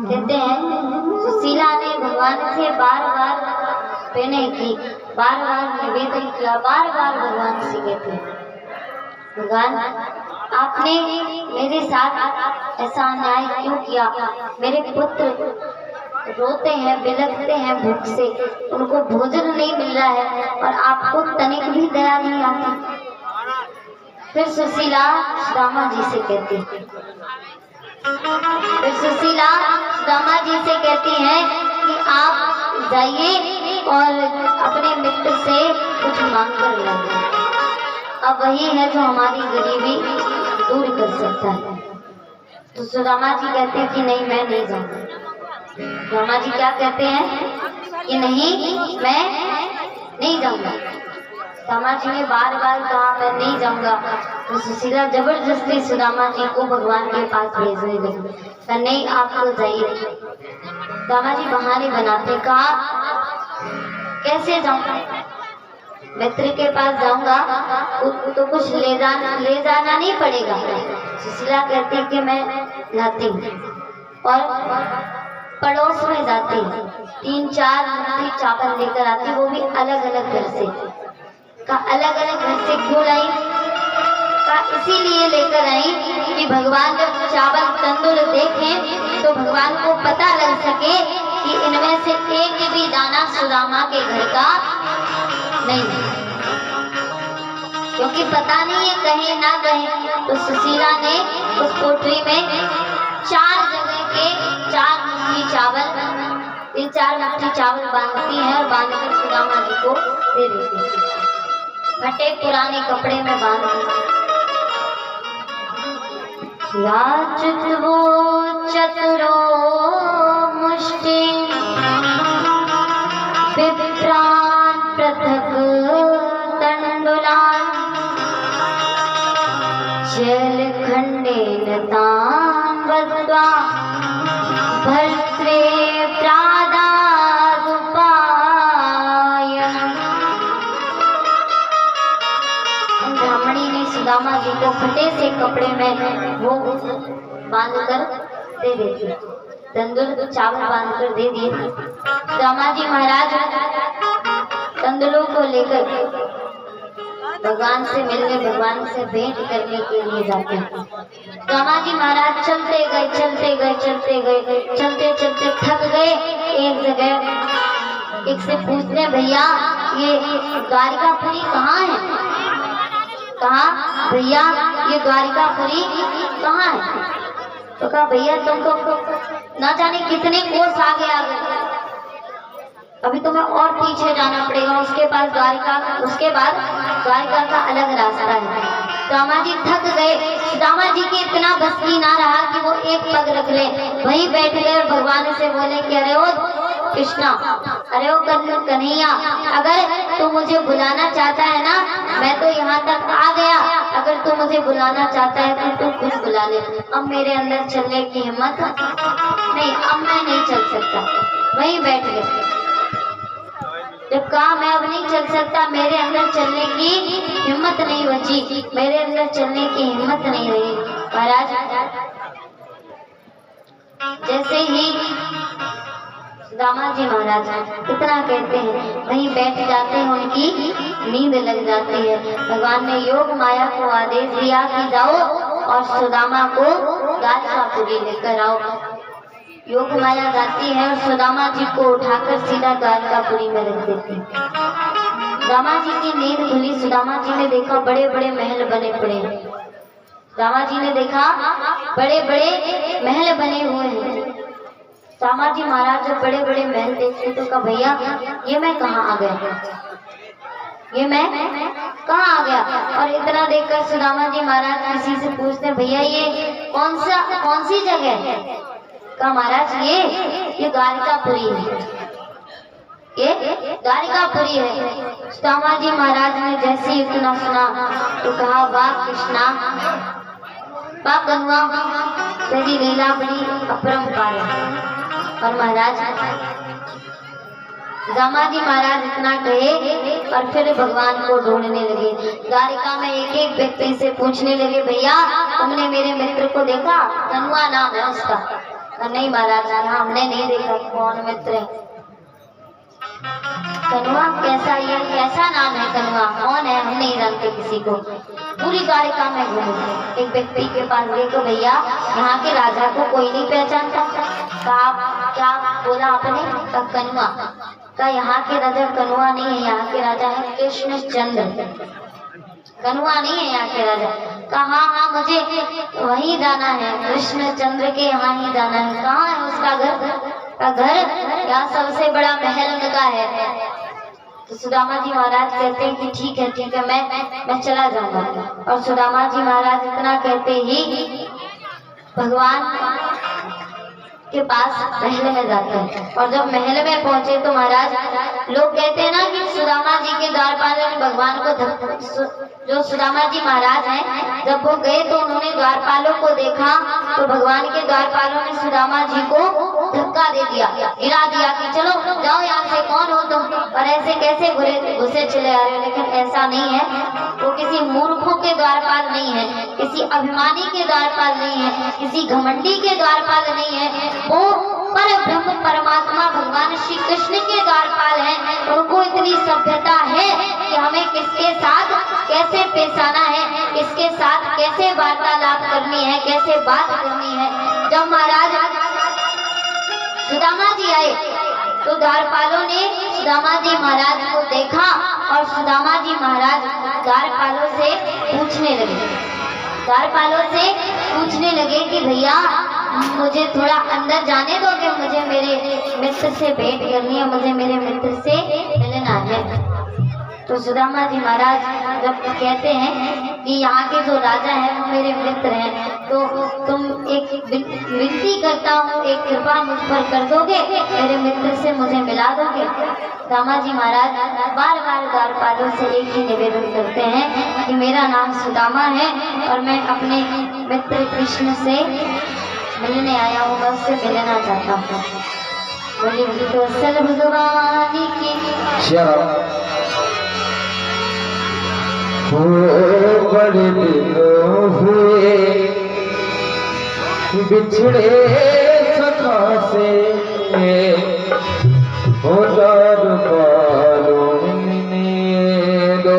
कहते हैं सुशीला ने भगवान से बार बार विनय की, बार बार निवेदन किया, बार बार भगवान से कहते हैं भगवान आपने मेरे साथ ऐसा अन्याय क्यों किया? मेरे पुत्र रोते हैं, बिलखते हैं भूख से, उनको भोजन नहीं मिल रहा है और आपको तनिक भी दया नहीं आती। फिर सुशीला सुदामा जी से कहती है, फिर सुशीला सुदामा जी से कहती है कि आप जाइए और अपने मित्र से कुछ मांग कर लाइए। अब वही है जो हमारी गरीबी दूर कर सकता है। तो सुदामा जी कहते हैं कि नहीं, मैं नहीं जाऊंगा। सुदामा जी क्या कहते हैं कि नहीं, मैं नहीं जाऊंगा। सुदामा जी ने बार बार कहा मैं नहीं जाऊंगा। तो सुशीला जबरदस्ती सुदामा जी को भगवान के पास भेजने लगी, नहीं आप तो जाइए। सुदामा जी बहाने बनाते, कहा कैसे जाऊंगा, मित्र के पास जाऊंगा तो कुछ ले जाना नहीं पड़ेगा। सुशीला कहती है कि मैं जाती हूँ और पड़ोस में जाती हूँ, 3-4 मुट्ठी चावल लेकर आती, वो भी अलग अलग घर से। का अलग अलग घर से क्यों लाई? का इसीलिए लेकर आई कि भगवान जब चावल तंदूर देखें तो भगवान को पता लग सके कि इनमें से एक भी दाना सुदामा के घर का नहीं, क्योंकि पता नहीं है कहे ना कहे। तो सुशीला ने उस कोठरी में 4 जगह के 4 मुट्ठी चावल, 3-4 मुट्ठी चावल बांधती है और बांधकर सुदामा जी को दे देती है। फटे पुराने कपड़े में बांध याचत वो चतुरो मुष्टि विप्रान पृथक तंडुलान जल खंडेन तान वद्वा भर्त्रे प्रादादुपाय। ब्राह्मणी ने सुदामा जी को फटे से कपड़े में वो बांधकर दे देती, तंदूर चावल बांधकर दे दिए। सुदामा जी महाराज तंदूरों को लेकर भगवान से मिलने, भगवान से भेंट करने के लिए जाते हैं। सुदामा जी महाराज चलते गए चलते गए चलते गए, चलते चलते थक गए। एक जगह एक से पूछते, भैया ये द्वारिकापुरी कहाँ है? कहा भैया ये द्वारिकापुरी कहाँ है? तो कहा भैया तुमको ना जाने कितने कोस आगे आ गए, अभी तुम्हें और पीछे जाना पड़ेगा, उसके बाद द्वारिका का अलग रास्ता है। सुदामा जी थक गए। सुदामा जी के इतना बस की ना रहा कि वो एक पग रख ले, वहीं बैठ गए और भगवान से बोले कि अरे ओ कृष्णा, अरे ओ कन्हैया, अगर तू मुझे बुलाना चाहता है ना, मैं तो यहाँ तक आ गया, अगर तू मुझे बुलाना चाहता है तो तू खुद बुला ले। अब मेरे अंदर चलने की हिम्मत नहीं, अब मैं नहीं चल सकता। वहीं बैठ गए। जब कहा मैं अब नहीं चल सकता, मेरे अंदर चलने की हिम्मत नहीं बची, मेरे अंदर चलने की हिम्मत नहीं रही। महाराज जैसे ही सुदामा जी महाराज इतना कहते हैं, वहीं बैठ जाते हैं, उनकी नींद लग जाती है। भगवान ने योग माया को आदेश दिया कि जाओ और सुदामा को द्वारकापुरी लेकर आओ। योग माया गाती है और सुदामा जी को उठाकर सीधा द्वारकापुरी में रख देती है। सुदामा जी की नींद खुली। सुदामा जी ने देखा बड़े बड़े महल बने पड़े। सुदामा जी ने देखा बड़े बड़े महल बने हुए हैं। सुदामा जी महाराज जब बड़े बड़े महल देखते तो कहा, भैया ये मैं कहाँ आ गया, ये मैं कहाँ आ गया। और इतना देखकर सुदामा जी महाराज किसी से पूछते, भैया ये कौन सी जगह है। कहा, महाराज ये द्वारकापुरी है, ये द्वारकापुरी है। सुदामा जी महाराज ने जैसे ही इतना सुना तो कहा, वाह कृष्णा, वाह कन्वा, तेरी लीला बड़ी अपरंपार है। और महाराज सुदामा जी महाराज इतना कहे और फिर भगवान को ढूंढने लगे। द्वारिका में एक एक व्यक्ति से पूछने लगे, भैया तुमने मेरे मित्र को देखा, कन्वा नाम है उसका। नहीं महाराज, हमने नहीं देखा। कौन मित्र है? कन्वा? कैसा नाम है कन्वा? कौन है? हम नहीं जानते किसी को। पूरी द्वारिका में घूमे, एक व्यक्ति के पास गए तो, भैया यहाँ के राजा को कोई नहीं पहचानता। क्या बोला आपने? कन्वा। का यहाँ के राजा कन्वा नहीं है, यहाँ के राजा है कृष्णचंद्र, कन्वा नहीं है यहाँ के राजा। कहा, हाँ मुझे वहीं जाना है, कृष्णचंद्र के यहाँ ही जाना है। कहाँ है उसका घर? का घर यहाँ सबसे बड़ा महल उनका है। तो सुदामा जी महाराज कहते हैं कि ठीक है मैं चला जाऊंगा। और सुदामा जी महाराज इतना कहते ही भगवान के पास महल में जाते हैं। और जब महल में पहुंचे तो महाराज, लोग कहते हैं ना कि सुदामा जी के द्वारपालों ने भगवान को जो सुदामा जी महाराज हैं, जब वो गए तो उन्होंने द्वारपालों को देखा तो भगवान के द्वारपालों ने सुदामा जी को धक्का दे दिया, गिरा दिया कि चलो जाओ यहाँ से, कौन हो तुम, और ऐसे कैसे घुसे चले आ रहे हो। लेकिन ऐसा नहीं है, वो किसी मूर्खों के द्वारपाल नहीं है, किसी अभिमानी के द्वारपाल नहीं है, किसी घमंडी के द्वारपाल नहीं है। वो पर ब्रह्म परमात्मा भगवान श्री कृष्ण के द्वारपाल हैं। उनको इतनी सभ्यता है कि हमें किसके साथ कैसे पेश आना है, किसके साथ कैसे वार्तालाप करनी है, कैसे बात करनी है। जब महाराज सुदामा जी आए तो द्वारपालों ने सुदामा जी महाराज को देखा और सुदामा जी महाराज द्वारपालों से पूछने लगे कि भैया मुझे थोड़ा अंदर जाने दोगे, मुझे मेरे मित्र से भेंट करनी है, मुझे मेरे मित्र से मिलना है। तो सुदामा जी महाराज जब कहते हैं कि यहाँ के जो राजा हैं वो मेरे मित्र हैं, तो तुम एक विनती करता हूँ, एक कृपा मुझ पर कर दोगे, मेरे मित्र से मुझे मिला दोगे। सुदामा जी महाराज बार बार द्वारपालों से एक ही निवेदन करते हैं कि मेरा नाम सुदामा है और मैं अपने मित्र कृष्ण से मिलने आया हूँ, मैं उससे मिलना चाहता हूँ। बोलिए तो असल भगवान की। बड़े दिन हुए बिछड़े सखा से, हो दार पालों ने दो।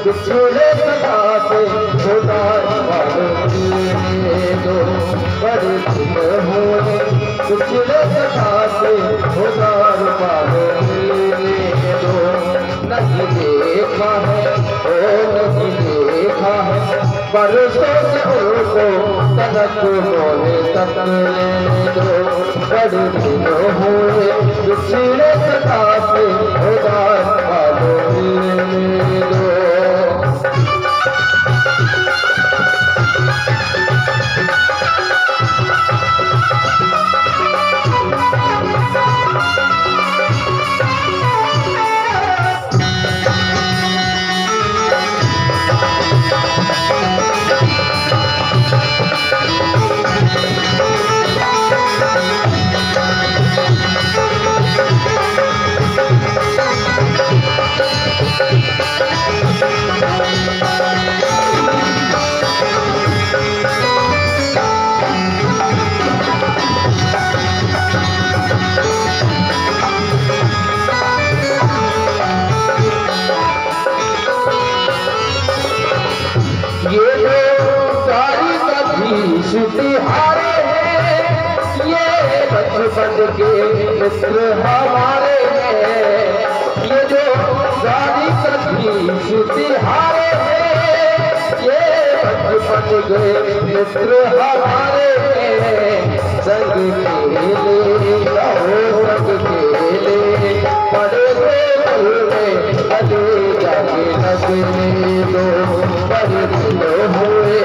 बिछड़े सदा से उदार पालों ने दो। बड़े दिन हुए बिछड़े सदा से उदार पालों ने दो। नहीं देखा है बरसों से उनको तनक मोहे तक ले दो। बड़े दिन हुए बिछड़े सदा से उदास वालों मिलने दो। ये जो सारी कभी छुट्टी हारे हैं, ये बचपन के मित्र हमारे हैं। ये जो सारी कभी छुट्टी हारे हैं, ये बचपन के मित्र हमारे हैं। संग खेले जाओ संग खेले, बड़े दिल में अले जाके लगने दो। बड़े दिन हुए